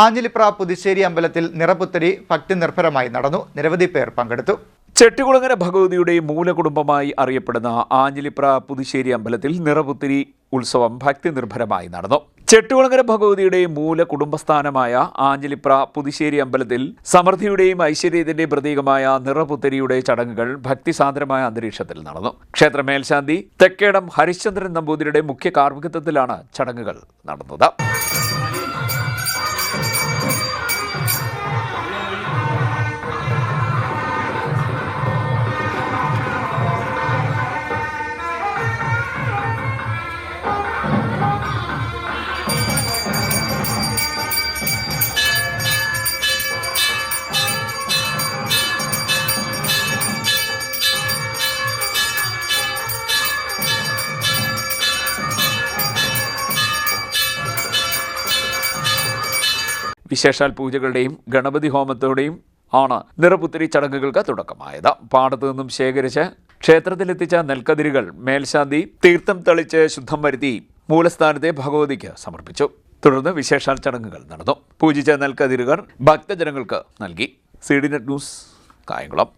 ആഞ്ഞിലിപ്ര പുതുശ്ശേരി അമ്പലത്തിൽ നിറപുത്തരി ഭക്തി നിർഭരമായി നടന്നു. നിരവധി പേർ പങ്കെടുത്തു. ചെട്ടികുളങ്ങര ഭഗവതിയുടെ മൂലകുടുംബമായി അറിയപ്പെടുന്ന ആഞ്ഞിലിപ്ര പുതുശ്ശേരി അമ്പലത്തിൽ നിറപുത്തരി ഉത്സവം ഭക്തി നിർഭരമായി നടന്നു. ചെട്ടികുളങ്ങര ഭഗവതിയുടെ മൂല കുടുംബസ്ഥാനമായ ആഞ്ഞിലിപ്ര പുതുശ്ശേരി അമ്പലത്തിൽ സമൃദ്ധിയുടെയും ഐശ്വര്യത്തിന്റെയും പ്രതീകമായ നിറപുത്തരിയുടെ ചടങ്ങുകൾ ഭക്തിസാന്ദ്രമായ അന്തരീക്ഷത്തിൽ നടന്നു. ക്ഷേത്ര മേൽശാന്തി തെക്കേടം ഹരിശ്ചന്ദ്രൻ നമ്പൂതിരിയുടെ മുഖ്യ കാർമ്മികത്വത്തിലാണ് ചടങ്ങുകൾ നടന്നത്. വിശേഷാൽ പൂജകളുടെയും ഗണപതി ഹോമത്തോടെയും ആണ് നിറപുത്തരി ചടങ്ങുകൾക്ക് തുടക്കമായത്. പാടത്തു നിന്നും ശേഖരിച്ച് ക്ഷേത്രത്തിലെത്തിച്ച നെൽക്കതിരുകൾ മേൽശാന്തി തീർത്ഥം തളിച്ച് ശുദ്ധം വരുത്തി മൂലസ്ഥാനത്തെ ഭഗവതിക്ക് സമർപ്പിച്ചു. തുടർന്ന് വിശേഷാൽ ചടങ്ങുകൾ നടന്നു. പൂജിച്ച നെൽക്കതിരുകൾ ഭക്തജനങ്ങൾക്ക് നൽകി. CDNet news, Kayamkulam.